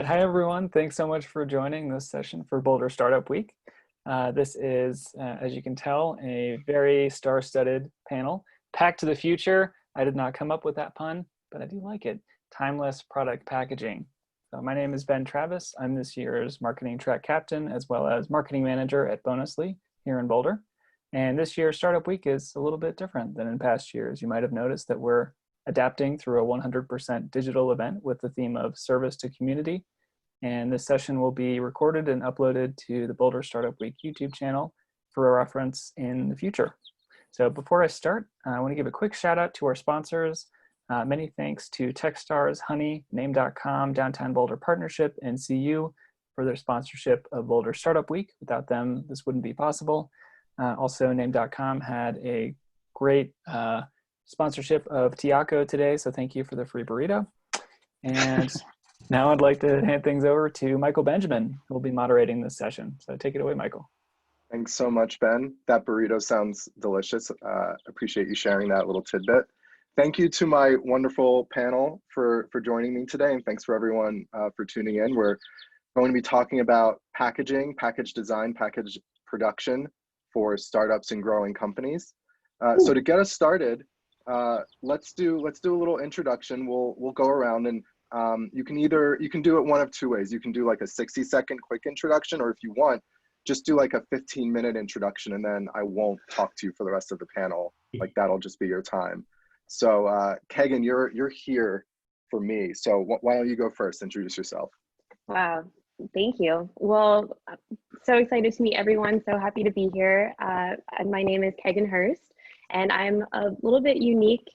Hi everyone. Thanks so much for joining this session for Boulder Startup Week. This is, as you can tell, a very star-studded panel. Packed to the future. I did not come up with that pun, but I do like it. Timeless product packaging. So my name is Ben Travis. I'm this year's marketing track captain, as well as marketing manager at Bonusly here in Boulder. And this year's Startup Week is a little bit different than in past years. You might have noticed that we're adapting through a 100% digital event with the theme of service to community. And this session will be recorded and uploaded to the Boulder Startup Week YouTube channel for a reference in the future. So before I start, I want to give a quick shout out to our sponsors. Many thanks to Techstars, Honey, Name.com, Downtown Boulder Partnership, and CU for their sponsorship of Boulder Startup Week. Without them, this wouldn't be possible. Also, Name.com had a great sponsorship of Tiaco today, so thank you for the free burrito. And now I'd like to hand things over to Michael Benjamin, who will be moderating this session. So take it away, Michael. Thanks so much, Ben. That burrito sounds delicious. Appreciate you sharing that little tidbit. Thank you to my wonderful panel for joining me today, and thanks for everyone for tuning in. We're going to be talking about packaging, package design, package production for startups and growing companies. So to get us started, let's do a little introduction. We'll go around, and you can do it one of two ways. You can do like a 60-second quick introduction, or if you want, just do like a 15-minute introduction, and then I won't talk to you for the rest of the panel. Like that'll just be your time. So Kegan, you're here for me. So why don't you go first? Introduce yourself. Wow, thank you. Well, so excited to meet everyone. So happy to be here. My name is Kegan Hurst, and I'm a little bit unique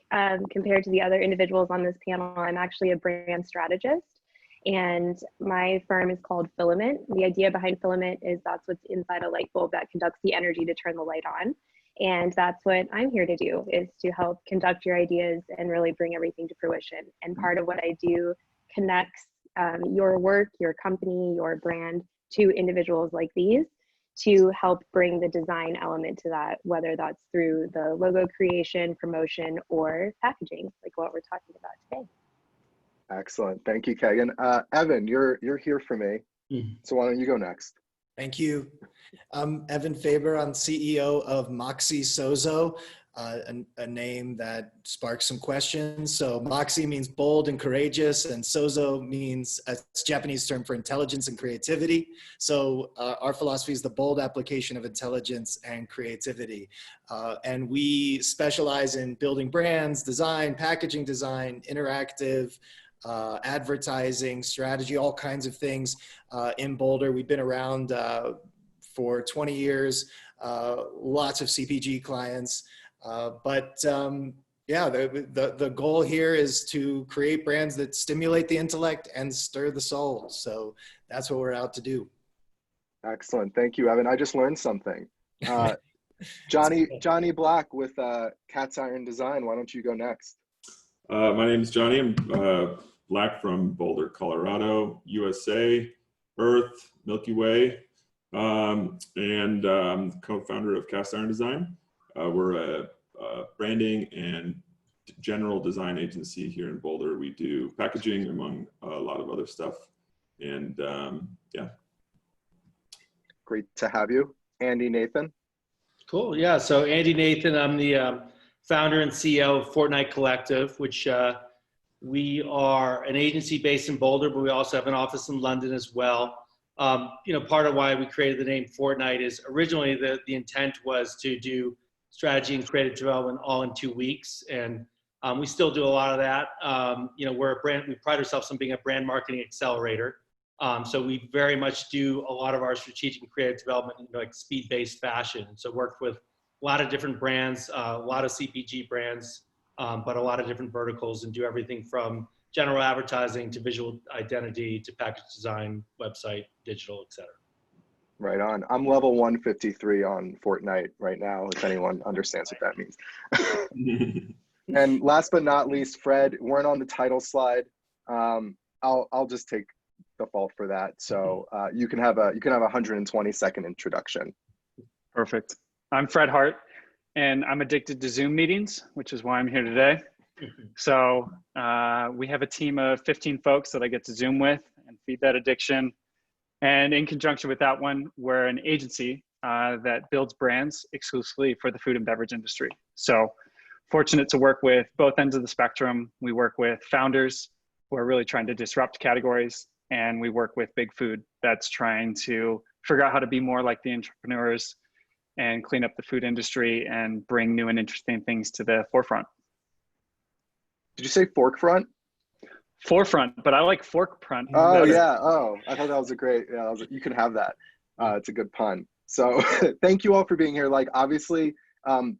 compared to the other individuals on this panel. I'm actually a brand strategist, and my firm is called Filament. The idea behind Filament is that's what's inside a light bulb that conducts the energy to turn the light on. And that's what I'm here to do, is to help conduct your ideas and really bring everything to fruition. And part of what I do connects your work, your company, your brand to individuals like these to help bring the design element to that, whether that's through the logo creation, promotion, or packaging, like what we're talking about today. Excellent. Thank you, Kegan. Evan, you're here for me. So why don't you go next? Thank you. I'm Evan Faber. I'm CEO of Moxie Sozo, a name that sparks some questions. So Moxie means bold and courageous, and Sozo means a Japanese term for intelligence and creativity. So our philosophy is the bold application of intelligence and creativity. And we specialize in building brands, design, packaging design, interactive, advertising, strategy, all kinds of things in Boulder. We've been around for 20 years, lots of CPG clients, but yeah, the goal here is to create brands that stimulate the intellect and stir the soul. So that's what we're out to do. Excellent. Thank you, Evan. I just learned something. Johnny Black with Cat's Iron Design. Why don't you go next? My name is Johnny. I'm Black from Boulder, Colorado, USA, Earth, Milky Way, and I'm co-founder of Cast Iron Design. We're a branding and general design agency here in Boulder. We do packaging among a lot of other stuff, and yeah. Great to have you. Andy Nathan. Cool, yeah, so Andy Nathan, I'm the founder and CEO of Fortnite Collective, which we are an agency based in Boulder, but we also have an office in London as well. You know, part of why we created the name Fortnite is originally the intent was to do strategy and creative development all in 2 weeks. And we still do a lot of that. You know, we're a brand, we pride ourselves on being a brand marketing accelerator. So we very much do a lot of our strategic and creative development in like speed-based fashion. So worked with a lot of different brands, a lot of CPG brands, but a lot of different verticals, and do everything from general advertising to visual identity to package design, website, digital, etc. Right on. I'm level 153 on Fortnite right now, if anyone understands what that means. And last but not least, Fred, weren't on the title slide. I'll just take the fault for that. So you can have a 120-second introduction. Perfect. I'm Fred Hart, and I'm addicted to Zoom meetings, which is why I'm here today. So we have a team of 15 folks that I get to Zoom with, and Feed That Addiction. And in conjunction with that one, we're an agency that builds brands exclusively for the food and beverage industry. So fortunate to work with both ends of the spectrum. We work with founders who are really trying to disrupt categories, and we work with big food that's trying to figure out how to be more like the entrepreneurs and clean up the food industry and bring new and interesting things to the forefront. Did you say fork front? Forefront, but I like fork front. Oh better. yeah. Oh, I thought that was a great. Yeah, you can have that. It's a good pun. So thank you all for being here. Like obviously,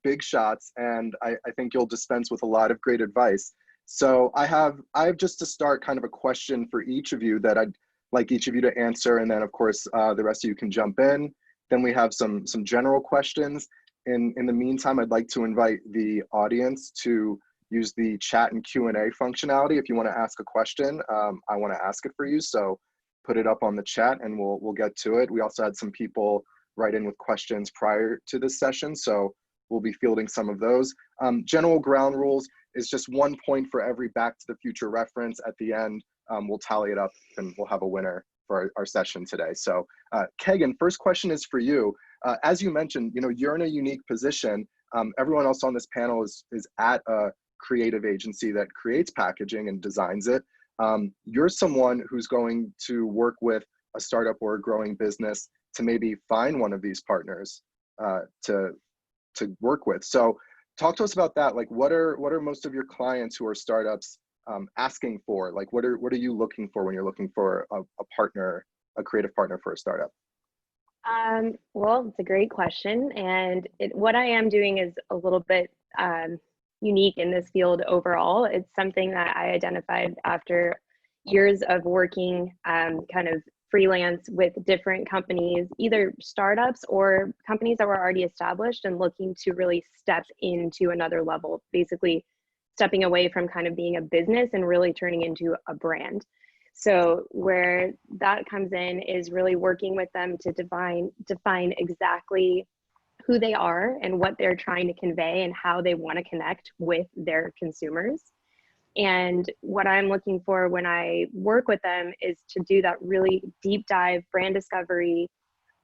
big shots, and I think you'll dispense with a lot of great advice. So I have just to start kind of a question for each of you that I'd like each of you to answer, and then of course the rest of you can jump in. Then we have some general questions. In the meantime, I'd like to invite the audience to use the chat and Q&A functionality. If you want to ask a question, I want to ask it for you. So put it up on the chat and we'll get to it. We also had some people write in with questions prior to this session, so we'll be fielding some of those. General ground rules is just 1 point for every Back to the Future reference. At the end, we'll tally it up and we'll have a winner for our session today. So Kegan, first question is for you. As you mentioned, you're in a unique position. Everyone else on this panel is at a creative agency that creates packaging and designs it. You're someone who's going to work with a startup or a growing business to maybe find one of these partners to work with. So talk to us about that. Like what are most of your clients who are startups asking for? Like what are you looking for when you're looking for a partner, a creative partner for a startup? Well, it's a great question. And what I am doing is a little bit unique in this field overall. It's something that I identified after years of working kind of freelance with different companies, either startups or companies that were already established and looking to really step into another level, basically stepping away from kind of being a business and really turning into a brand. So where that comes in is really working with them to define exactly who they are and what they're trying to convey and how they want to connect with their consumers. And what I'm looking for when I work with them is to do that really deep dive brand discovery.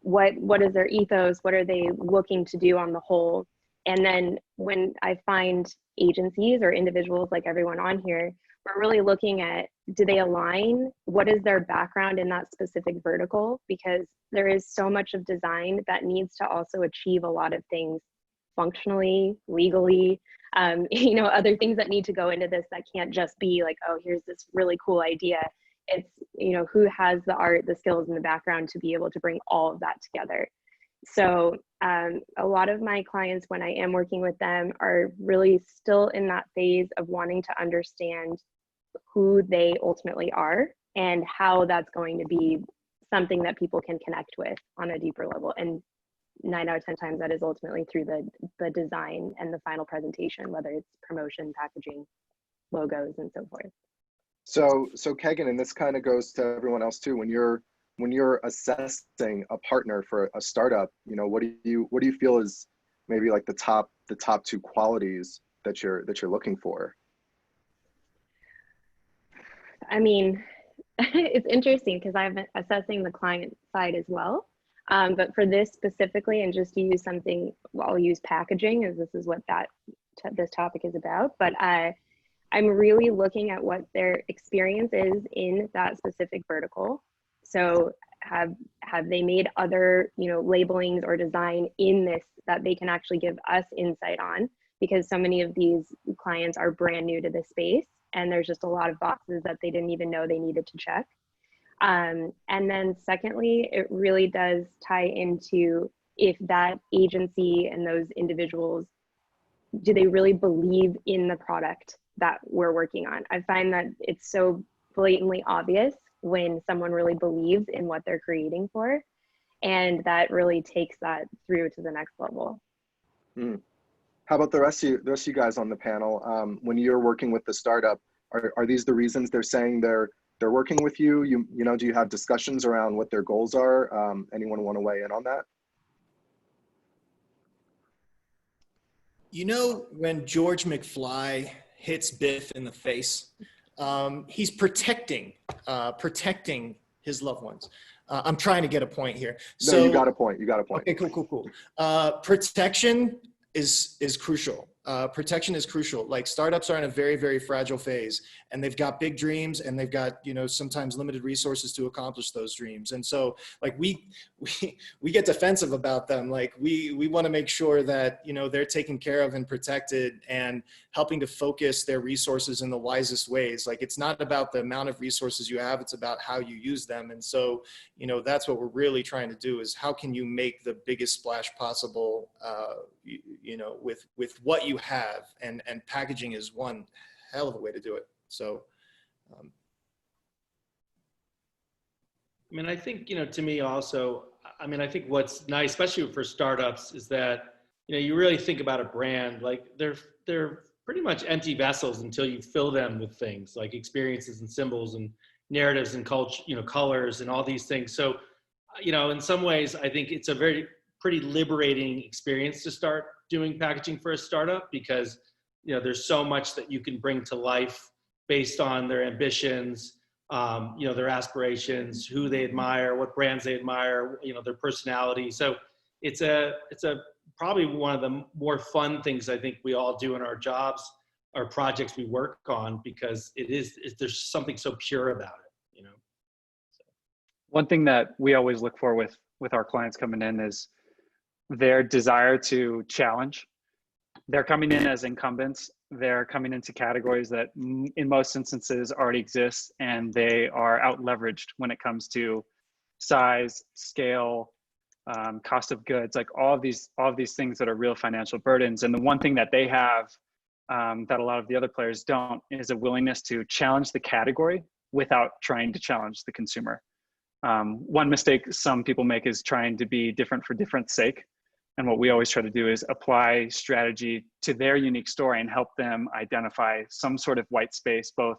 What is their ethos? What are they looking to do on the whole? And then when I find agencies or individuals like everyone on here, we're really looking at, do they align? What is their background in that specific vertical? Because there is so much of design that needs to also achieve a lot of things functionally, legally, other things that need to go into this that can't just be like, oh, here's this really cool idea. It's, who has the art, the skills, and the background to be able to bring all of that together. So a lot of my clients, when I am working with them, are really still in that phase of wanting to understand who they ultimately are and how that's going to be something that people can connect with on a deeper level. And 9 out of 10 times that is ultimately through the design and the final presentation, whether it's promotion, packaging, logos, and so forth. So Kegan, and this kind of goes to everyone else too, when you're assessing a partner for a startup, what do you feel is maybe like the top 2 qualities that you're looking for? I mean, it's interesting because I've been assessing the client side as well. But for this specifically, and just to use something, I'll use packaging as this is what this topic is about. But I'm really looking at what their experience is in that specific vertical. So have they made other, labelings or design in this that they can actually give us insight on? Because so many of these clients are brand new to this space, and there's just a lot of boxes that they didn't even know they needed to check. And then secondly, it really does tie into if that agency and those individuals, do they really believe in the product that we're working on? I find that it's so blatantly obvious when someone really believes in what they're creating for, and that really takes that through to the next level. How about the rest of you guys on the panel? When you're working with the startup, are these the reasons they're saying they're working with you? Do you have discussions around what their goals are? Anyone want to weigh in on that? When George McFly hits Biff in the face, he's protecting his loved ones. I'm trying to get a point here. No, So you got a point. You got a point. okay, cool. Protection is crucial. Protection is crucial. Like startups are in a very, very fragile phase, and they've got big dreams, and they've got, you know, sometimes limited resources to accomplish those dreams. And so like we get defensive about them. Like we want to make sure that, you know, they're taken care of and protected, and helping to focus their resources in the wisest ways. Like it's not about the amount of resources you have, it's about how you use them. And so, you know, that's what we're really trying to do, is how can you make the biggest splash possible, you know, with what you have, and packaging is one hell of a way to do it. So I mean, I think, you know, to me also, I mean, I think what's nice, especially for startups, is that, you know, you really think about a brand, like they're pretty much empty vessels until you fill them with things like experiences and symbols and narratives and culture, you know, colors and all these things. So, you know, in some ways, I think it's a pretty liberating experience to start doing packaging for a startup, because, you know, there's so much that you can bring to life based on their ambitions, you know, their aspirations, who they admire, what brands they admire, you know, their personality. So it's probably one of the more fun things I think we all do in our jobs or projects we work on, because there's something so pure about it, you know. So. One thing that we always look for with our clients coming in is their desire to challenge. They're coming in as incumbents. They're coming into categories that in most instances already exist, and they are out leveraged when it comes to size, scale, cost of goods, like all of these things that are real financial burdens. And the one thing that they have that a lot of the other players don't is a willingness to challenge the category without trying to challenge the consumer. One mistake some people make is trying to be different for different's sake. And what we always try to do is apply strategy to their unique story and help them identify some sort of white space, both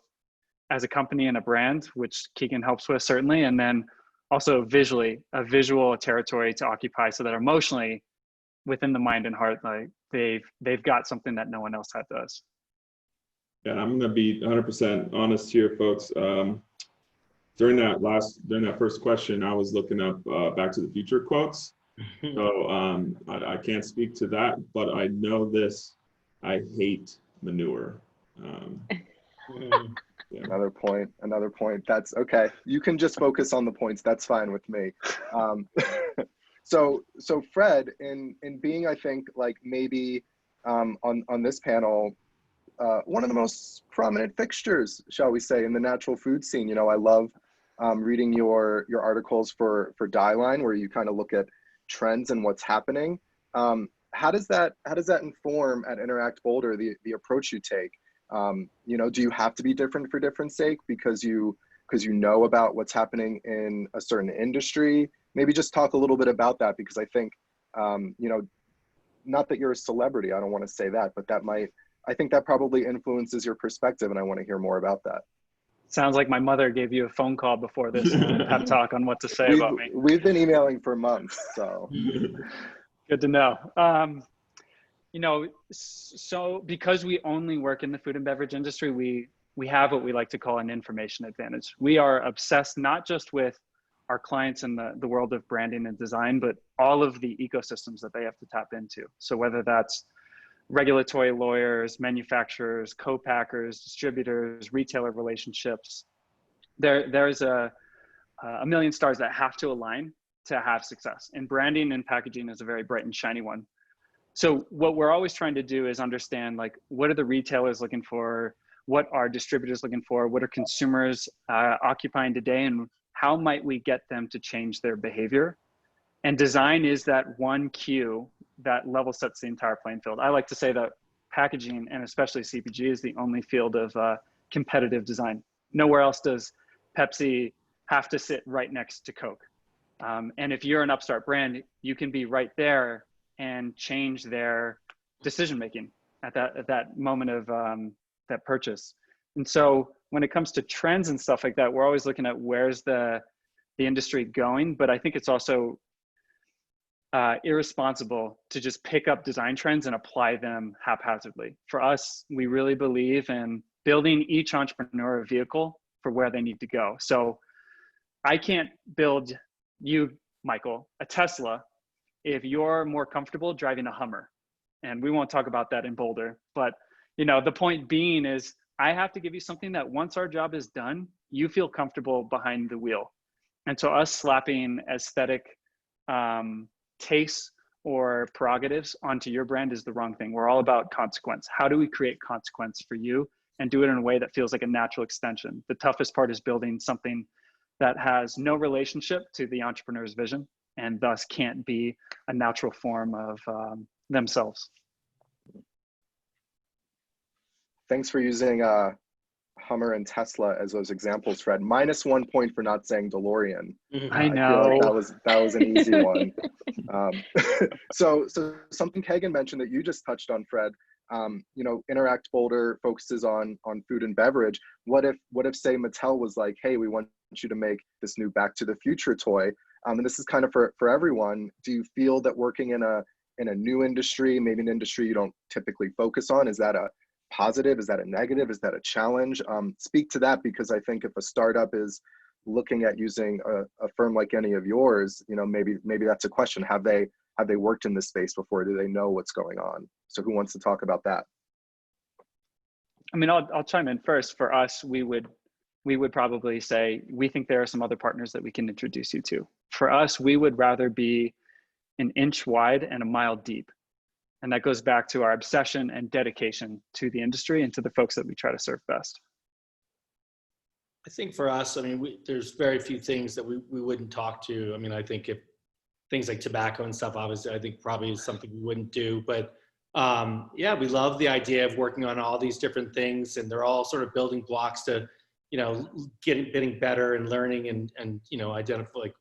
as a company and a brand, which Keegan helps with certainly, and then also visually, a visual territory to occupy, so that emotionally within the mind and heart, like they've got something that no one else does. Yeah, I'm gonna be 100% honest here, folks. During that first question, I was looking up Back to the Future quotes. So I can't speak to that, but I know this: I hate manure. Yeah. Another point. That's okay. You can just focus on the points. That's fine with me. So Fred, in being, I think, like maybe on this panel, one of the most prominent fixtures, shall we say, in the natural food scene. You know, I love reading your articles for Dieline, where you kind of look at trends and what's happening. How does that inform at Interact Boulder the approach you take? You know, do you have to be different for different sake because you know about what's happening in a certain industry? Maybe just talk a little bit about that, because I think you know, not that you're a celebrity, I don't want to say that, but I think that probably influences your perspective, and I want to hear more about that. Sounds like my mother gave you a phone call before this pep talk on what to say about me. We've been emailing for months, so. Good to know. You know, so because we only work in the food and beverage industry, we have what we like to call an information advantage. We are obsessed not just with our clients in the world of branding and design, but all of the ecosystems that they have to tap into. So whether that's regulatory lawyers, manufacturers, co-packers, distributors, retailer relationships, there's a million stars that have to align to have success. And branding and packaging is a very bright and shiny one. So what we're always trying to do is understand, like, what are the retailers looking for? What are distributors looking for? What are consumers occupying today? And how might we get them to change their behavior? And design is that one cue that level sets the entire playing field. I like to say that packaging, and especially CPG, is the only field of competitive design. Nowhere else does Pepsi have to sit right next to Coke. And if you're an upstart brand, you can be right there and change their decision-making at that moment of that purchase. And so when it comes to trends and stuff like that, we're always looking at where's the industry going, but I think it's also irresponsible to just pick up design trends and apply them haphazardly. For us, we really believe in building each entrepreneur a vehicle for where they need to go. So I can't build you, Michael, a Tesla if you're more comfortable driving a Hummer. And we won't talk about that in Boulder, but the point being is I have to give you something that once our job is done, you feel comfortable behind the wheel. And so us slapping aesthetic tastes or prerogatives onto your brand is the wrong thing. We're all about consequence. How do we create consequence for you and do it in a way that feels like a natural extension? The toughest part is building something that has no relationship to the entrepreneur's vision and thus can't be a natural form of themselves. Thanks for using Hummer and Tesla as those examples, Fred. -1 point for not saying DeLorean. I I know. feel like that was an easy one. So something Kagan mentioned that you just touched on, Fred. Interact Boulder focuses on food and beverage. What if say Mattel was like, hey, we want you to make this new Back to the Future toy, and this is kind of for everyone. Do you feel that working in a new industry, maybe an industry you don't typically focus on, is that a positive? Is that a negative? Is that a challenge? Speak to that, because I think if a startup is looking at using a firm like any of yours, maybe that's a question. Have they worked in this space before? Do they know what's going on? So who wants to talk about that? I mean, I'll chime in first. For us, we would probably say we think there are some other partners that we can introduce you to. For us, we would rather be an inch wide and a mile deep. And that goes back to our obsession and dedication to the industry and to the folks that we try to serve best. I think for us, I mean, there's very few things that we wouldn't talk to. I mean, I think if things like tobacco and stuff, obviously, I think probably is something we wouldn't do. But yeah, we love the idea of working on all these different things, and they're all sort of building blocks to, getting better and learning and identify, like,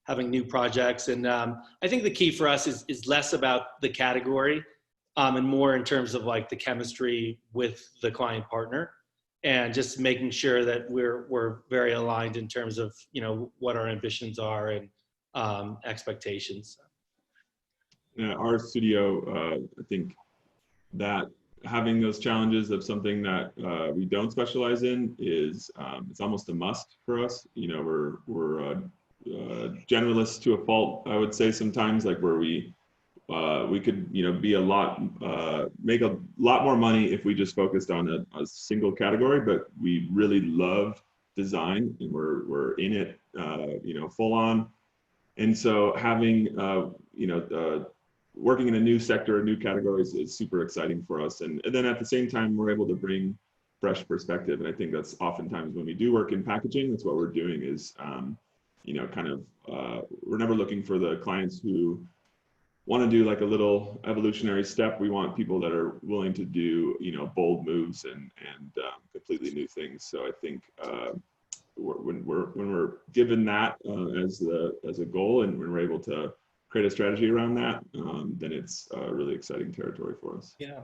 having new projects. And I think the key for us is less about the category and more in terms of like the chemistry with the client partner, and just making sure that we're very aligned in terms of, what our ambitions are and expectations. Our studio, I think that having those challenges of something that we don't specialize in is it's almost a must for us. We're generalists to a fault, I would say sometimes, like where we could be a lot make a lot more money if we just focused on a single category, but we really love design and we're in it full on. And so having working in a new sector, new categories is super exciting for us, and then at the same time we're able to bring fresh perspective. And I think that's oftentimes when we do work in packaging, that's what we're doing is we're never looking for the clients who want to do like a little evolutionary step. We want people that are willing to do bold moves and completely new things. So I think when we're given that as a goal, and when we're able to create a strategy around that, then it's really exciting territory for us. Yeah.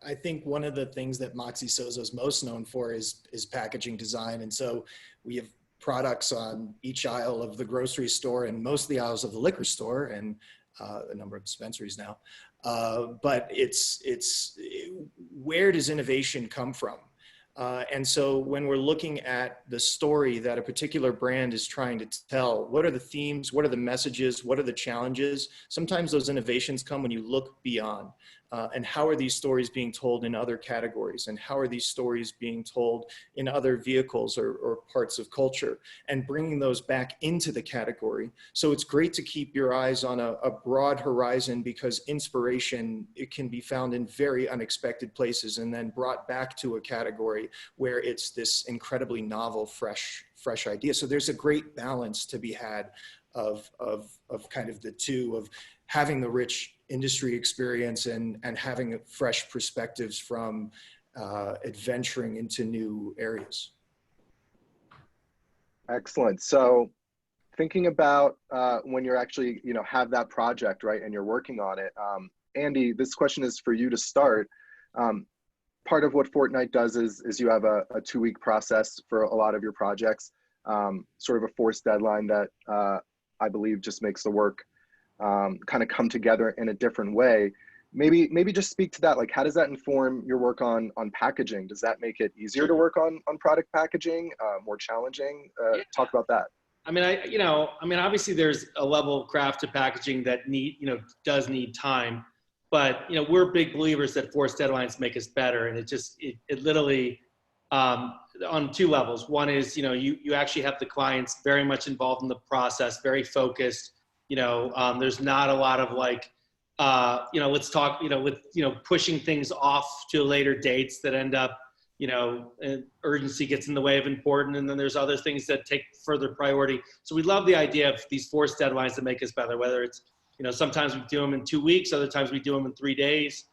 I think one of the things that Moxie Sozo is most known for is packaging design. And so we have products on each aisle of the grocery store and most of the aisles of the liquor store and a number of dispensaries now. But it's where does innovation come from? And so when we're looking at the story that a particular brand is trying to tell, what are the themes, what are the messages, what are the challenges? Sometimes those innovations come when you look beyond. And how are these stories being told in other categories? And how are these stories being told in other vehicles or parts of culture? And bringing those back into the category. So it's great to keep your eyes on a broad horizon, because inspiration, it can be found in very unexpected places and then brought back to a category where it's this incredibly novel, fresh idea. So there's a great balance to be had of kind of the two, of having the rich industry experience and having fresh perspectives from adventuring into new areas. Excellent. So thinking about when you're actually, have that project, right, and you're working on it. Andy, this question is for you to start. Part of what Fortnite does is you have a 2-week process for a lot of your projects, sort of a forced deadline that I believe just makes the work kind of come together in a different way. Maybe just speak to that. Like, how does that inform your work on packaging? Does that make it easier to work on product packaging, more challenging? Talk about that. I mean, obviously there's a level of craft to packaging that does need time, but, we're big believers that forced deadlines make us better. And it literally, on two levels. One is, you actually have the clients very much involved in the process, very focused. There's not a lot of like, let's talk, pushing things off to later dates that end up, urgency gets in the way of important. And then there's other things that take further priority. So we love the idea of these forced deadlines that make us better, whether it's, sometimes we do them in 2 weeks, other times we do them in 3 days.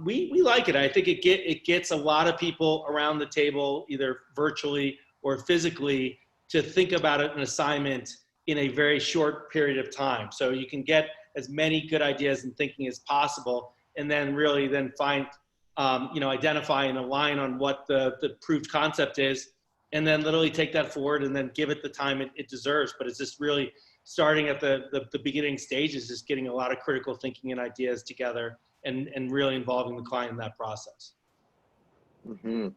We like it. I think it gets a lot of people around the table, either virtually or physically, to think about an assignment in a very short period of time. So you can get as many good ideas and thinking as possible, and then really then find, identify and align on what the proved concept is, and then literally take that forward and then give it the time it deserves. But it's just really starting at the beginning stages, just getting a lot of critical thinking and ideas together, and really involving the client in that process. Mm-hmm.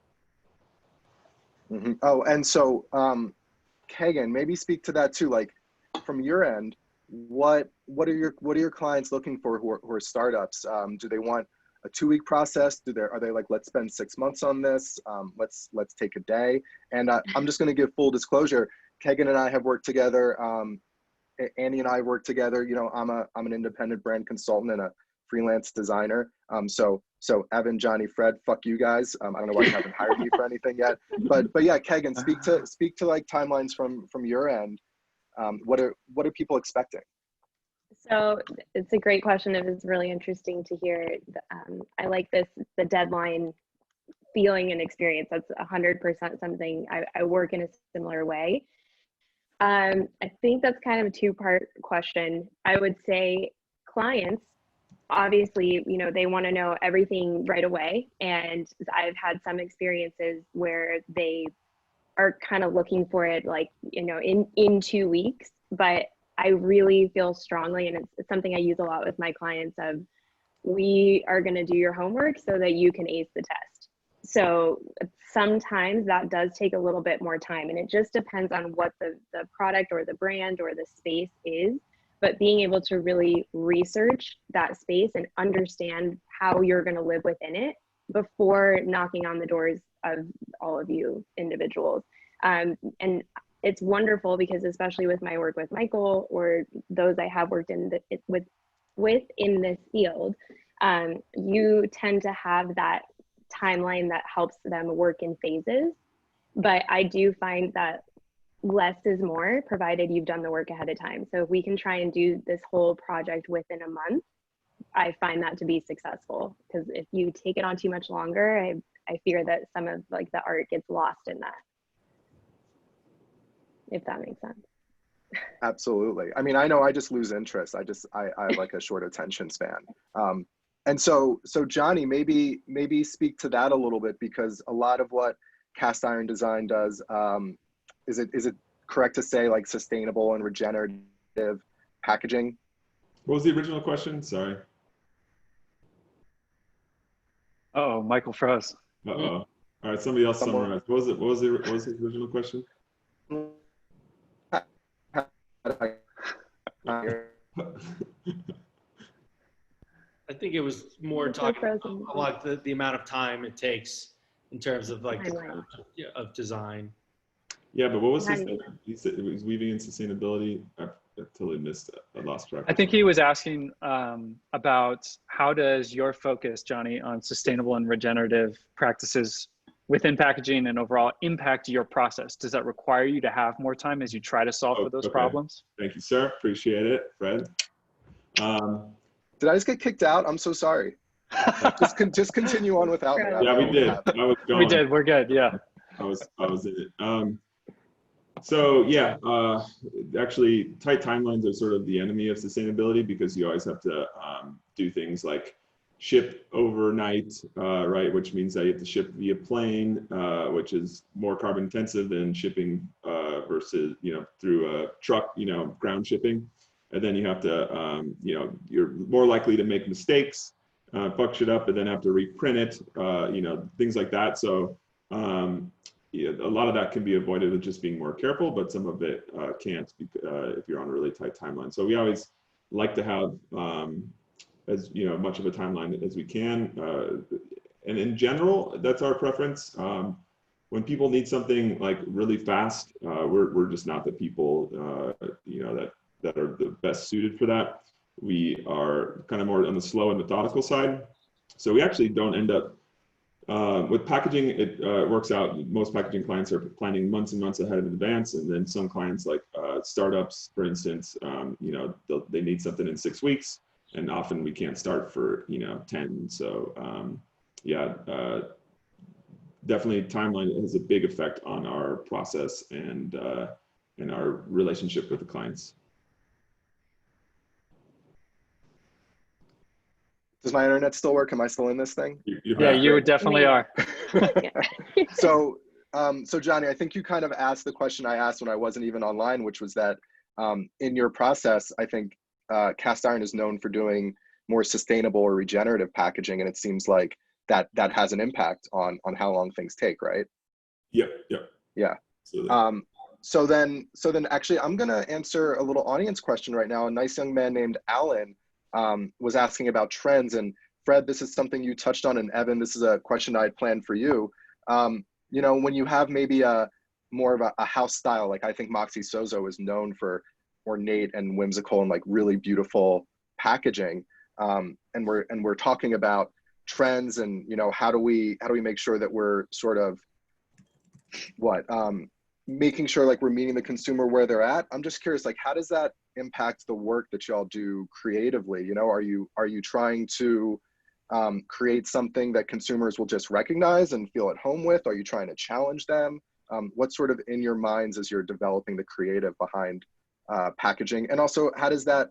Mm-hmm. Oh, and so, Kagan, maybe speak to that too. Like, from your end, what are your clients looking for who are startups? Do they want a 2-week process? Are they like, let's spend 6 months on this? Let's take a day. And I'm just going to give full disclosure. Kagan and I have worked together. Annie and I work together. I'm an independent brand consultant and a freelance designer. So Evan, Johnny, Fred, fuck you guys. I don't know why you haven't hired me for anything yet. But yeah, Kagan, speak to like timelines from your end. What are people expecting? So it's a great question. It was really interesting to hear. I like the deadline feeling and experience. That's 100% something I work in a similar way. I think that's kind of a 2-part question. I would say clients, obviously, they want to know everything right away. And I've had some experiences where they are kind of looking for it like, in 2 weeks, but I really feel strongly, and it's something I use a lot with my clients, of we are going to do your homework so that you can ace the test. So sometimes that does take a little bit more time, and it just depends on what the product or the brand or the space is. But being able to really research that space and understand how you're going to live within it before knocking on the doors of all of you individuals. And it's wonderful because, especially with my work with Michael or those I have worked within this field, you tend to have that timeline that helps them work in phases. But I do find that less is more, provided you've done the work ahead of time. So if we can try and do this whole project within a month, I find that to be successful. Because if you take it on too much longer, I fear that some of like the art gets lost in that. If that makes sense. Absolutely. I mean, I know I just lose interest. I have like a short attention span. And so Johnny, maybe speak to that a little bit, because a lot of what cast iron design does, is it correct to say like sustainable and regenerative packaging? What was the original question? Sorry. Oh, Michael froze. Uh-oh. All right, somebody else summarize. What was the original question? I think it was more talking about the amount of time it takes in terms of like of design. Yeah, but what was he said it was weaving in sustainability. I totally missed it. I lost track. I think he was asking about how does your focus, Johnny, on sustainable and regenerative practices within packaging and overall impact your process? Does that require you to have more time as you try to solve for those problems? Thank you, sir. Appreciate it, Fred. Did I just get kicked out? I'm so sorry. just continue on without me. Yeah, we did. I was going. We did. We're good. Yeah. I was in it. So yeah, actually, tight timelines are sort of the enemy of sustainability, because you always have to do things like ship overnight, right? Which means that you have to ship via plane, which is more carbon intensive than shipping versus, through a truck, ground shipping. And then you have to, you're more likely to make mistakes, fuck shit up, and then have to reprint it, things like that. So, a lot of that can be avoided with just being more careful, but some of it can't if you're on a really tight timeline. So we always like to have as much of a timeline as we can. And in general, that's our preference. When people need something like really fast, we're just not the people that are the best suited for that. We are kind of more on the slow and methodical side. So we actually don't end up with packaging. It works out. Most packaging clients are planning months and months ahead in advance, and then some clients, like startups, for instance, they need something in 6 weeks, and often we can't start for 10. So definitely timeline has a big effect on our process and our relationship with the clients. Does my internet still work? Am I still in this thing? Yeah, you definitely are. So Johnny, I think you kind of asked the question I asked when I wasn't even online, which was that in your process, I think cast iron is known for doing more sustainable or regenerative packaging, and it seems like that has an impact on how long things take, right? Yeah. So then actually I'm gonna answer a little audience question right now. A nice young man named Alan was asking about trends, and Fred, this is something you touched on, and Evan, this is a question I had planned for you. When you have maybe more of a house style, like I think Moxie Sozo is known for ornate and whimsical and like really beautiful packaging, and we're talking about trends and how do we make sure that we're sort of making sure like we're meeting the consumer where they're at. I'm just curious, like how does that impact the work that y'all do creatively? Are you trying to create something that consumers will just recognize and feel at home with? Are you trying to challenge them? What's sort of in your minds as you're developing the creative behind packaging? And also, how does that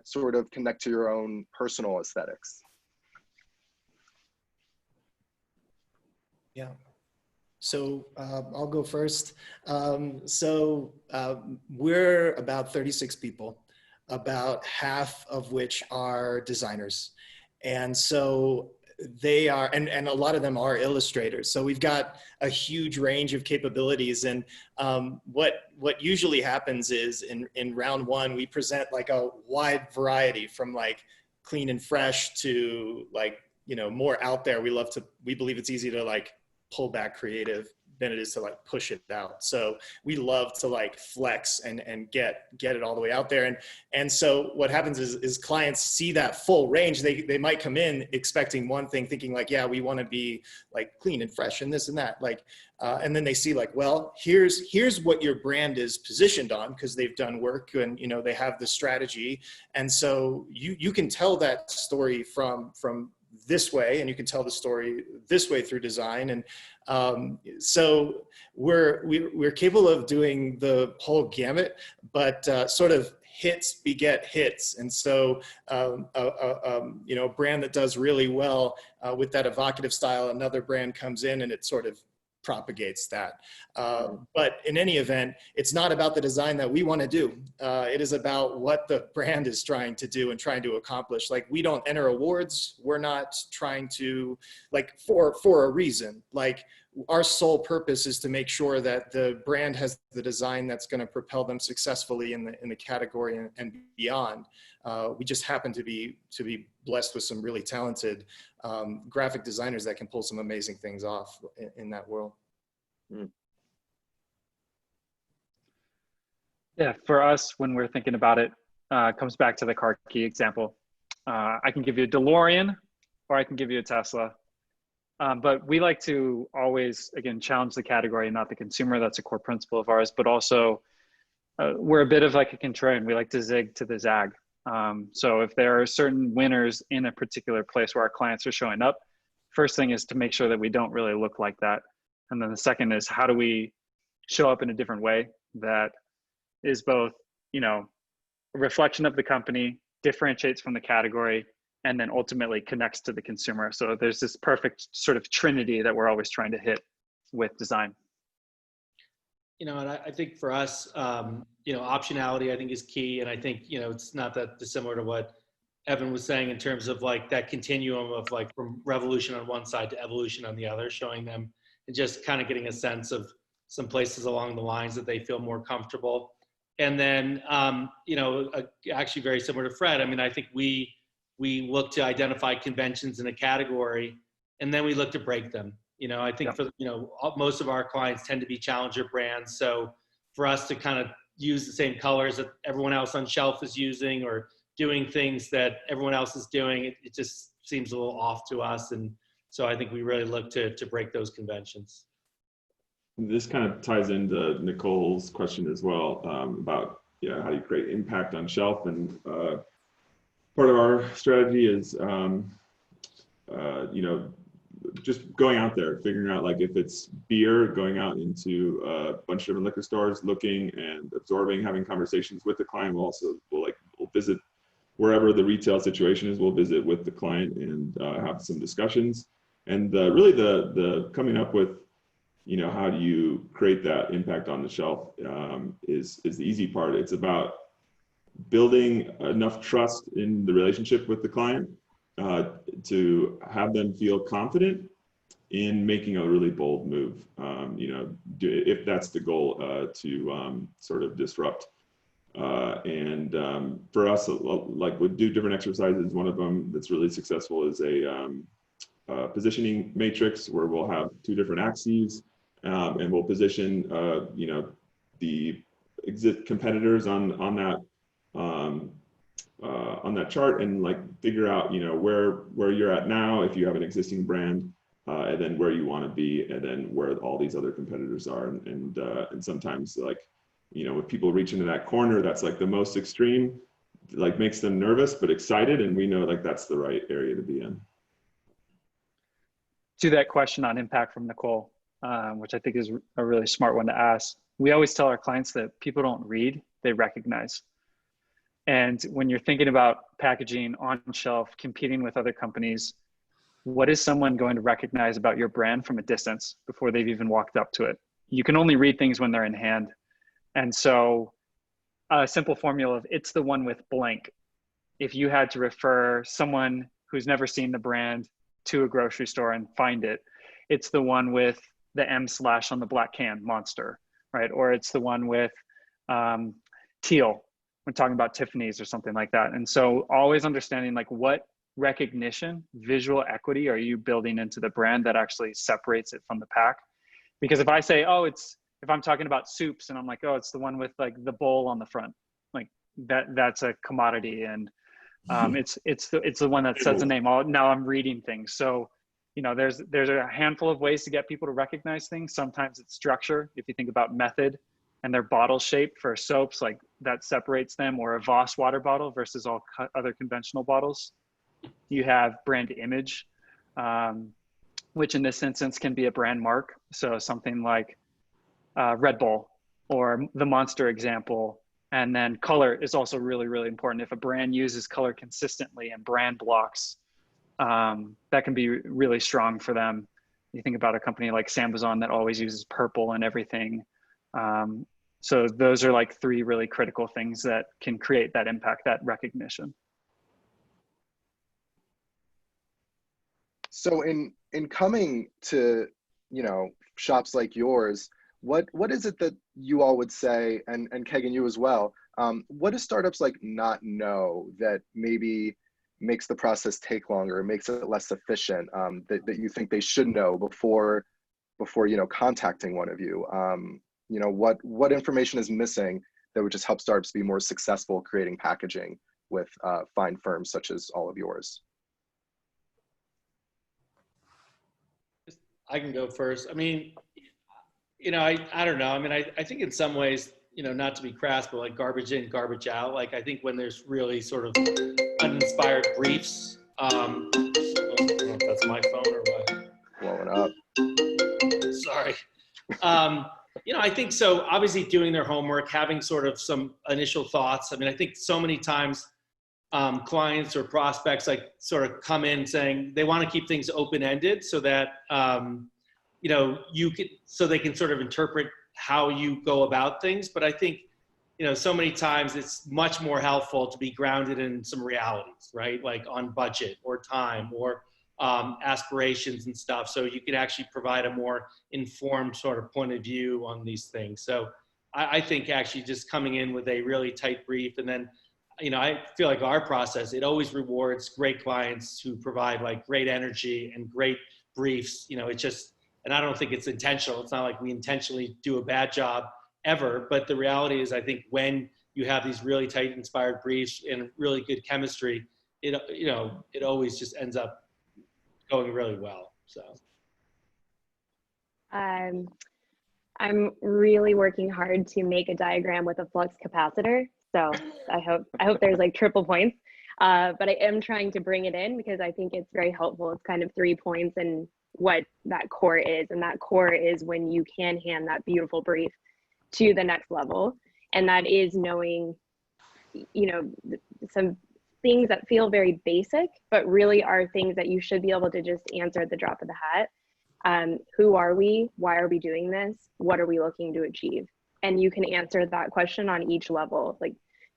sort of connect to your own personal aesthetics? Yeah. So I'll go first. We're about 36 people, about half of which are designers. And so they are, and a lot of them are illustrators. So we've got a huge range of capabilities. And what usually happens is in round one, we present like a wide variety from like clean and fresh to like, more out there. We believe it's easy to like pull back creative than it is to like push it out. So we love to like flex and get it all the way out there. And so what happens is clients see that full range. They might come in expecting one thing, thinking like, yeah, we want to be like clean and fresh and this and that. Like, and then they see like, well, here's what your brand is positioned on, because they've done work and they have the strategy. And so you can tell that story from this way, and you can tell the story this way through design. And so we're capable of doing the whole gamut, but sort of hits beget hits. And so a brand that does really well with that evocative style, another brand comes in and it sort of propagates that. But in any event, it's not about the design that we want to do. It is about what the brand is trying to do and trying to accomplish. Like, we don't enter awards. We're not trying to, like, for a reason. Like, our sole purpose is to make sure that the brand has the design that's going to propel them successfully in the category and beyond. We just happen to be blessed with some really talented graphic designers that can pull some amazing things off in that world. Yeah, for us, when we're thinking about it, comes back to the car key example. I can give you a DeLorean, or I can give you a Tesla. But we like to always, again, challenge the category, not the consumer. That's a core principle of ours. But also, we're a bit of like a contrarian. We like to zig to the zag. So if there are certain winners in a particular place where our clients are showing up, first thing is to make sure that we don't really look like that. And then the second is, how do we show up in a different way that is both, a reflection of the company, differentiates from the category, and then ultimately connects to the consumer. So there's this perfect sort of trinity that we're always trying to hit with design. And I think for us, optionality, I think, is key. And I think, it's not that dissimilar to what Evan was saying in terms of like that continuum of like from revolution on one side to evolution on the other, showing them and just kind of getting a sense of some places along the lines that they feel more comfortable. And then, actually very similar to Fred, I mean, I think we look to identify conventions in a category, and then we look to break them. I think most of our clients tend to be challenger brands. So for us to kind of use the same colors that everyone else on shelf is using or doing things that everyone else is doing, it just seems a little off to us. And so I think we really look to break those conventions. This kind of ties into Nicole's question as well, about how do you create impact on shelf. And part of our strategy is just going out there, figuring out, like, if it's beer, going out into a bunch of different liquor stores, looking and absorbing, having conversations with the client. We'll visit wherever the retail situation is. We'll visit with the client and have some discussions. And really the coming up with, how do you create that impact on the shelf is the easy part. It's about building enough trust in the relationship with the client to have them feel confident in making a really bold move. If that's the goal, to sort of disrupt. For us, like, we do different exercises. One of them that's really successful is a positioning matrix, where we'll have two different axes, and we'll position the competitors on that chart, and, like, figure out where you're at now if you have an existing brand, and then where you want to be, and then where all these other competitors are. And sometimes, like, when people reach into that corner, that's like the most extreme, like, makes them nervous but excited, and we know, like, that's the right area to be in. To that question on impact from Nicole, which I think is a really smart one to ask. We always tell our clients that people don't read, they recognize. And when you're thinking about packaging on shelf, competing with other companies, what is someone going to recognize about your brand from a distance before they've even walked up to it? You can only read things when they're in hand. And so a simple formula of it's the one with blank. If you had to refer someone who's never seen the brand to a grocery store and find it, it's the one with the M/ on the black can, Monster, right? Or it's the one with teal. We're talking about Tiffany's or something like that. And so always understanding, like, what recognition, visual equity are you building into the brand that actually separates it from the pack? Because if I say, if I'm talking about soups and I'm like, it's the one with, like, the bowl on the front, like, that's a commodity. And it's the one that sets a name. Now I'm reading things. So, there's a handful of ways to get people to recognize things. Sometimes it's structure. If you think about Method and their bottle shape for soaps, like, that separates them, or a Voss water bottle versus all other conventional bottles. You have brand image, which in this instance can be a brand mark. So something like Red Bull or the Monster example. And then color is also really, really important. If a brand uses color consistently and brand blocks, that can be really strong for them. You think about a company like Sambazon that always uses purple and everything. So those are, like, three really critical things that can create that impact, that recognition. So in coming to, shops like yours, what is it that you all would say, and Kegan, you as well, what do startups, like, not know that maybe makes the process take longer, makes it less efficient, that you think they should know before contacting one of you? What information is missing that would just help startups be more successful creating packaging with fine firms such as all of yours? I can go first. I mean, I don't know. I mean, I think in some ways, not to be crass, but, like, garbage in, garbage out. Like, I think when there's really sort of uninspired briefs, I don't know if that's my phone or what. Blowing up. Sorry. I think so. Obviously doing their homework, having sort of some initial thoughts. I mean, I think so many times clients or prospects, like, sort of come in saying they want to keep things open-ended so that, so they can sort of interpret how you go about things. But I think, so many times it's much more helpful to be grounded in some realities, right? Like on budget or time or aspirations and stuff. So you can actually provide a more informed sort of point of view on these things. So I think actually just coming in with a really tight brief, and then, I feel like our process, it always rewards great clients who provide like great energy and great briefs. It's just, and I don't think it's intentional. It's not like we intentionally do a bad job ever, but the reality is I think when you have these really tight inspired briefs and really good chemistry, it always just ends up going really well. So I'm really working hard to make a diagram with a flux capacitor. So I hope there's like triple points. But I am trying to bring it in because I think it's very helpful. It's kind of 3 points and what that core is. And that core is when you can hand that beautiful brief to the next level. And that is knowing, some things that feel very basic, but really are things that you should be able to just answer at the drop of the hat. Who are we? Why are we doing this? What are we looking to achieve? And you can answer that question on each level, like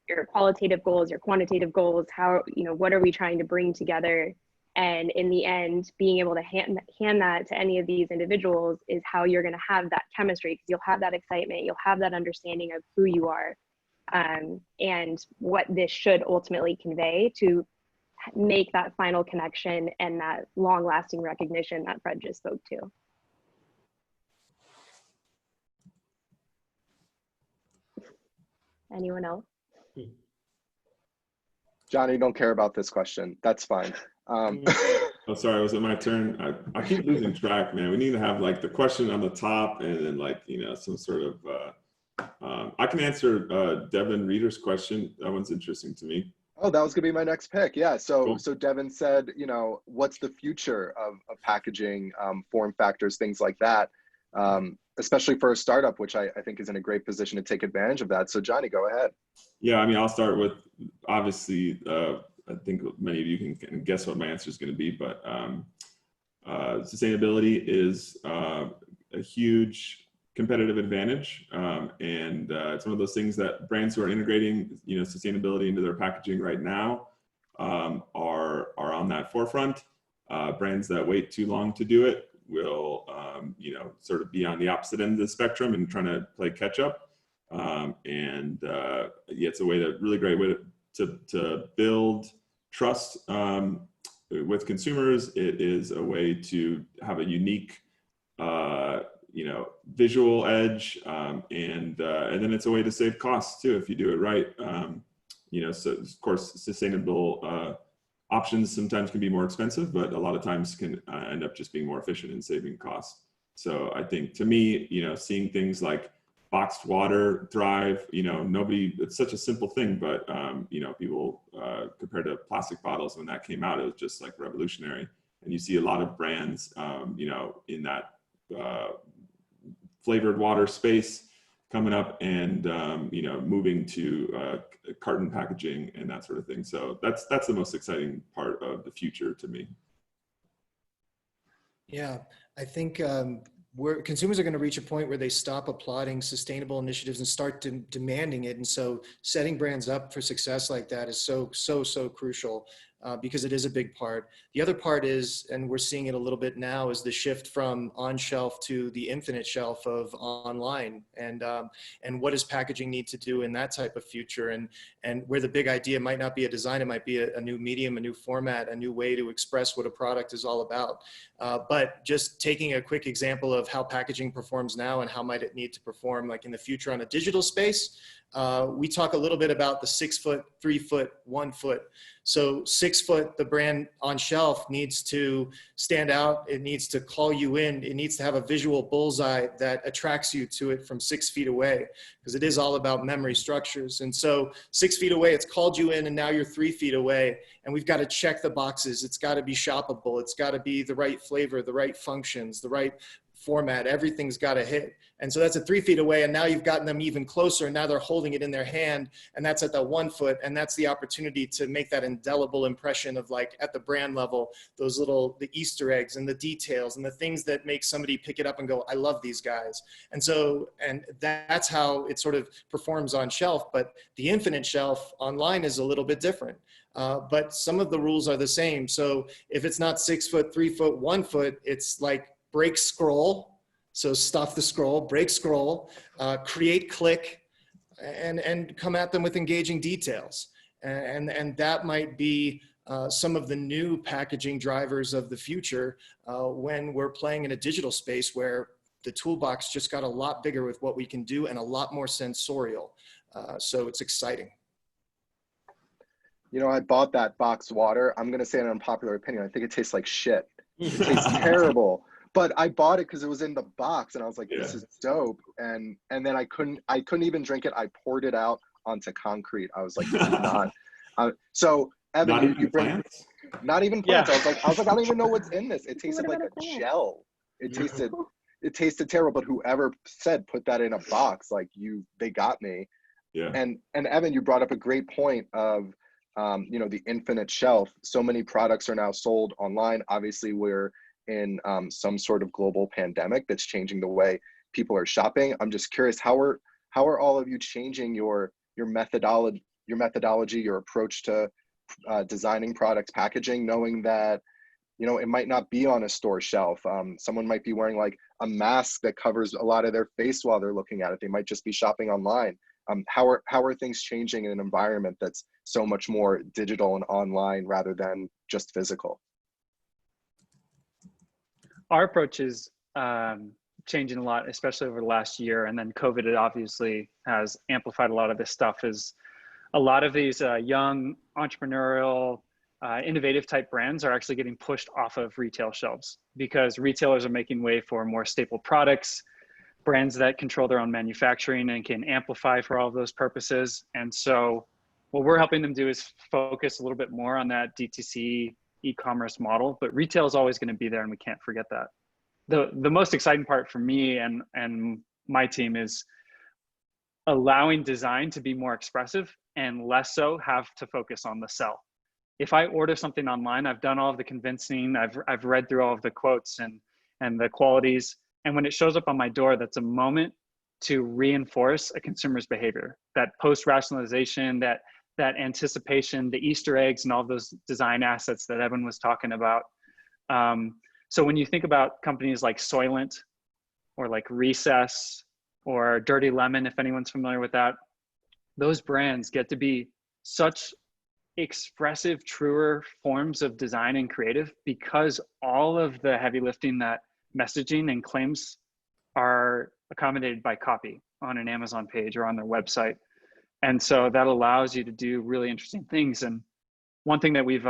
your qualitative goals, your quantitative goals, how, what are we trying to bring together? And in the end, being able to hand that to any of these individuals is how you're going to have that chemistry, because you'll have that excitement, you'll have that understanding of who you are, and what this should ultimately convey to make that final connection and that long-lasting recognition that Fred just spoke to. Anyone else? Johnny, don't care about this question. That's fine. Oh, sorry, was it my turn? I keep losing track, man. We need to have like the question on the top and then like, some sort of, I can answer Devin Reeder's question. That one's interesting to me. Oh, that was gonna be my next pick. Yeah. So, Cool. so Devin said, what's the future of packaging, form factors, things like that, especially for a startup, which I think is in a great position to take advantage of that. So Johnny, go ahead. Yeah, I'll start with, obviously, I think many of you can guess what my answer is going to be, but sustainability is a huge competitive advantage, and it's one of those things that brands who are integrating, sustainability into their packaging right now are on that forefront. Brands that wait too long to do it will, sort of be on the opposite end of the spectrum and trying to play catch up. Yeah, it's a really great way to build trust with consumers. It is a way to have a unique, visual edge, and then it's a way to save costs too if you do it right. So of course, sustainable options sometimes can be more expensive, but a lot of times can end up just being more efficient in saving costs. So I think, to me, seeing things like boxed water thrive, it's such a simple thing, but people compared to plastic bottles, when that came out, it was just like revolutionary. And you see a lot of brands, in that flavored water space coming up and, moving to carton packaging and that sort of thing. So that's the most exciting part of the future to me. Yeah, I think consumers are going to reach a point where they stop applauding sustainable initiatives and start demanding it. And so setting brands up for success like that is so crucial, because it is a big part. The other part is, and we're seeing it a little bit now, is the shift from on shelf to the infinite shelf of online, and what does packaging need to do in that type of future, and where the big idea might not be a design, it might be a new medium, a new format, a new way to express what a product is all about. But just taking a quick example of how packaging performs now and how might it need to perform like in the future on a digital space, we talk a little bit about the 6 foot, 3 foot, 1 foot. So 6 foot, the brand on shelf needs to stand out. It needs to call you in. It needs to have a visual bullseye that attracts you to it from 6 feet away, because it is all about memory structures. And so 6 feet away, it's called you in, and now you're 3 feet away, and we've got to check the boxes. It's got to be shoppable. It's got to be the right flavor, the right functions, the right format. Everything's got to hit. And so that's at 3 feet away. And now you've gotten them even closer. And now they're holding it in their hand. And that's at the 1 foot. And that's the opportunity to make that indelible impression of, like, at the brand level, those little, the Easter eggs and the details and the things that make somebody pick it up and go, I love these guys. And so, and that's how it sort of performs on shelf. But the infinite shelf online is a little bit different. But some of the rules are the same. So if it's not 6 foot, 3 foot, 1 foot, it's like break scroll. So stuff the scroll, break scroll, create click, and come at them with engaging details. And that might be some of the new packaging drivers of the future when we're playing in a digital space where the toolbox just got a lot bigger with what we can do and a lot more sensorial. So it's exciting. You know, I bought that boxed water. I'm going to say an unpopular opinion. I think it tastes like shit. It tastes terrible. But I bought it because it was in the box, and I was like, "This is dope." And then I couldn't even drink it. I poured it out onto concrete. I was like, "This is not." So Evan, you bring plants? Not even plants. Yeah. I was like, I don't even know what's in this. It tasted like a gel. It tasted terrible. But whoever said put that in a box, like they got me. Yeah. And Evan, you brought up a great point of you know, the infinite shelf. So many products are now sold online. Obviously, we're in some sort of global pandemic that's changing the way people are shopping. I'm just curious, how are all of you changing your methodology, your approach to designing products, packaging, knowing that, you know, it might not be on a store shelf. Someone might be wearing like a mask that covers a lot of their face while they're looking at it. They might just be shopping online. How are things changing in an environment that's so much more digital and online rather than just physical? Our approach is changing a lot, especially over the last year. And then COVID, it obviously has amplified a lot of this stuff. Is a lot of these young entrepreneurial, innovative type brands are actually getting pushed off of retail shelves because retailers are making way for more staple products, brands that control their own manufacturing and can amplify for all of those purposes. And so what we're helping them do is focus a little bit more on that DTC e-commerce model, but retail is always going to be there, and we can't forget that. The most exciting part for me and my team is allowing design to be more expressive and less so have to focus on the sell. If I order something online, I've done all of the convincing, I've read through all of the quotes and the qualities, and when it shows up on my door, that's a moment to reinforce a consumer's behavior. That post-rationalization, that anticipation, the Easter eggs, and all of those design assets that Evan was talking about. So when you think about companies like Soylent or like Recess or Dirty Lemon, if anyone's familiar with that, those brands get to be such expressive, truer forms of design and creative because all of the heavy lifting, that messaging and claims, are accommodated by copy on an Amazon page or on their website. And so that allows you to do really interesting things. And one thing that we've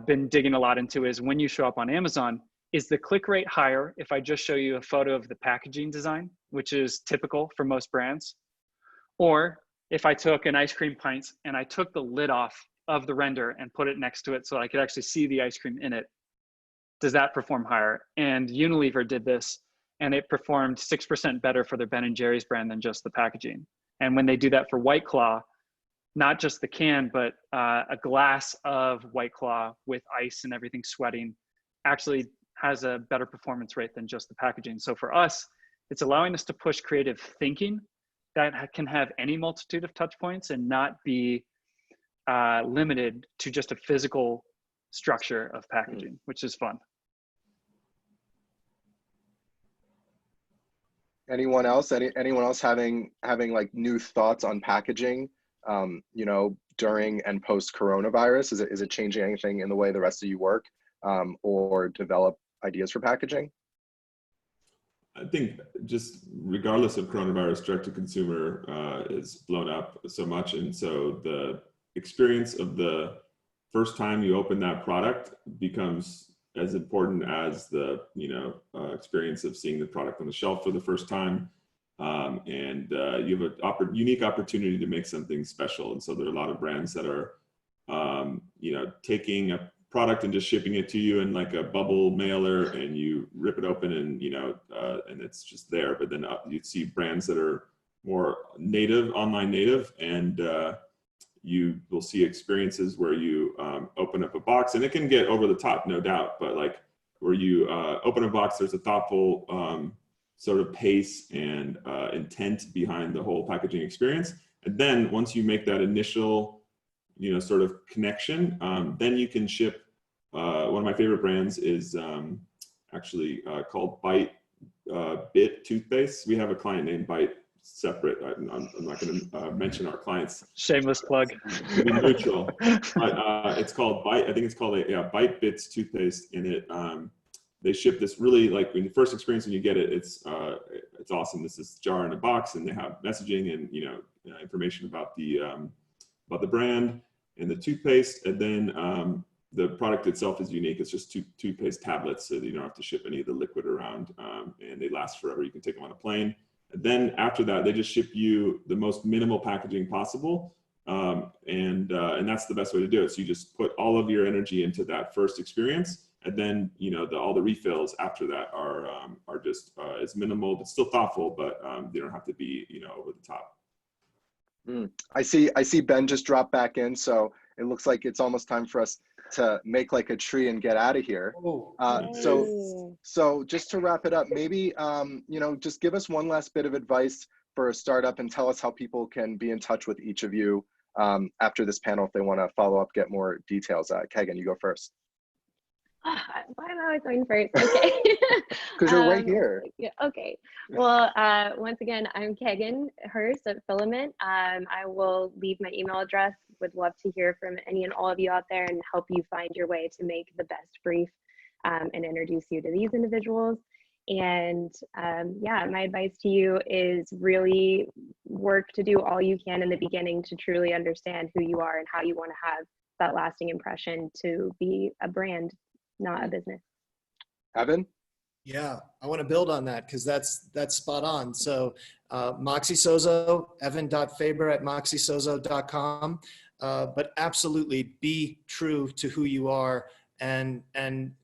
been digging a lot into is when you show up on Amazon, is the click rate higher if I just show you a photo of the packaging design, which is typical for most brands? Or if I took an ice cream pint and I took the lid off of the render and put it next to it so I could actually see the ice cream in it, does that perform higher? And Unilever did this, and it performed 6% better for their Ben & Jerry's brand than just the packaging. And when they do that for White Claw, not just the can, but a glass of White Claw with ice and everything sweating actually has a better performance rate than just the packaging. So for us, it's allowing us to push creative thinking that can have any multitude of touch points and not be limited to just a physical structure of packaging, which is fun. Anyone else? Anyone else having like new thoughts on packaging, you know, during and post coronavirus? Is it changing anything in the way the rest of you work or develop ideas for packaging? I think just regardless of coronavirus, direct to consumer is blown up so much. And so the experience of the first time you open that product becomes as important as the experience of seeing the product on the shelf for the first time. And you have a unique opportunity to make something special. And so there are a lot of brands that are taking product and just shipping it to you in like a bubble mailer, and you rip it open and, and it's just there. But then you'd see brands that are more native, online native, and you will see experiences where you open up a box, and it can get over the top, no doubt, but like where you open a box, there's a thoughtful sort of pace and intent behind the whole packaging experience. And then once you make that initial sort of connection, then you can ship. One of my favorite brands is actually called Bite Bit toothpaste. We have a client named Bite separate. I'm not going to mention our clients. Shameless plug. To be neutral, but it's called Bite. I think it's called Bite Bits toothpaste. In it, they ship this really, like, when the first experience when you get it, it's awesome. This is jar in a box, and they have messaging and information about the brand and the toothpaste, and then the product itself is unique. It's just toothpaste tablets, so that you don't have to ship any of the liquid around, and they last forever. You can take them on a plane. And then after that, they just ship you the most minimal packaging possible, and that's the best way to do it. So you just put all of your energy into that first experience, and then all the refills after that are just as minimal but still thoughtful, but they don't have to be over the top. I see Ben just drop back in, so it looks like it's almost time for us to make like a tree and get out of here. So just to wrap it up, maybe just give us one last bit of advice for a startup, and tell us how people can be in touch with each of you after this panel if they want to follow up, get more details. Kegan, you go first. Why am I always going first? Okay. Because you're right here. Yeah, okay. Well, once again, I'm Kegan Hurst at Filament. I will leave my email address. Would love to hear from any and all of you out there and help you find your way to make the best brief and introduce you to these individuals. And yeah, my advice to you is really work to do all you can in the beginning to truly understand who you are and how you want to have that lasting impression to be a brand, not a business. Evan? Yeah, I want to build on that because that's spot on. So Moxie Sozo, evan.faber@moxiesozo.com. But absolutely be true to who you are, and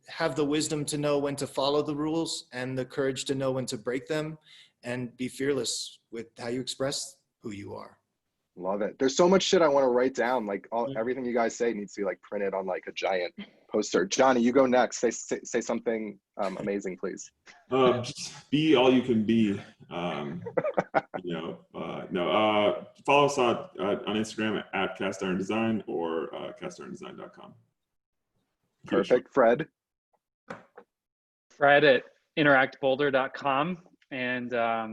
have the wisdom to know when to follow the rules and the courage to know when to break them, and be fearless with how you express who you are. Love it. There's so much shit I want to write down. Like everything you guys say needs to be like printed on like a giant poster. Johnny, you go next. Say something amazing, please. Just be all you can be. Follow us on Instagram at Cast Iron Design or castirondesign.com. Perfect. Fred? Fred at interactboulder.com. And, I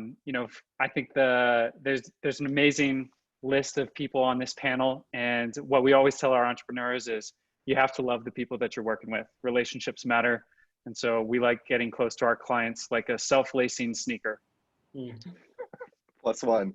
think there's an amazing list of people on this panel. And what we always tell our entrepreneurs is you have to love the people that you're working with. Relationships matter. And so we like getting close to our clients like a self-lacing sneaker. +1.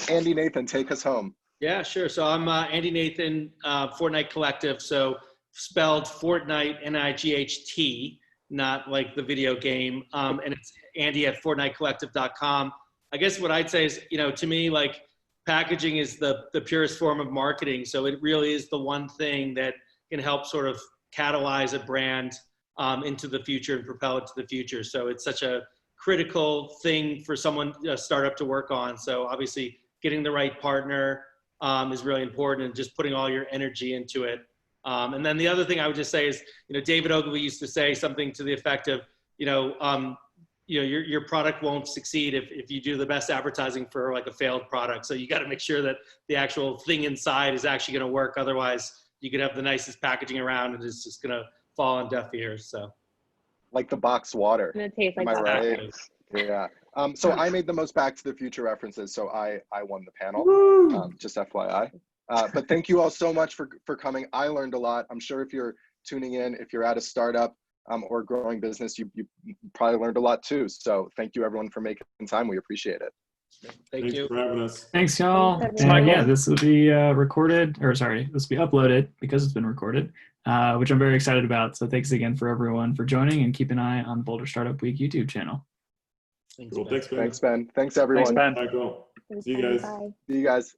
Andy Nathan, take us home. Yeah, sure. So I'm Andy Nathan, Fortnite Collective. So spelled Fortnite, N-I-G-H-T, not like the video game. And it's Andy at FortniteCollective.com. I guess what I'd say is, to me, like, packaging is the purest form of marketing. So it really is the one thing that can help sort of catalyze a brand into the future and propel it to the future. So it's such a critical thing for a startup to work on. So obviously getting the right partner is really important, and just putting all your energy into it. And then the other thing I would just say is, David Ogilvy used to say something to the effect of, your product won't succeed if you do the best advertising for like a failed product. So you got to make sure that the actual thing inside is actually going to work. Otherwise, you could have the nicest packaging around and it's just going to fall on deaf ears. So, like the box water. And it tastes like Am I that. right? Yeah. So I made the most Back to the Future references, so I won the panel. Just FYI. But thank you all so much for coming. I learned a lot. I'm sure if you're tuning in, if you're at a startup or growing business, you probably learned a lot too. So thank you everyone for making time. We appreciate it. thank you for having us. Thanks, y'all. Thanks, everyone. Yeah, this will be recorded, or sorry, this will be uploaded because it's been recorded, which I'm very excited about. So thanks again for everyone for joining, and keep an eye on the Boulder Startup Week YouTube channel. Cool. Thanks, Ben. Thanks, Ben. Thanks, everyone. Thanks, Ben. Bye, cool. Thanks, See you guys. bye. See you guys.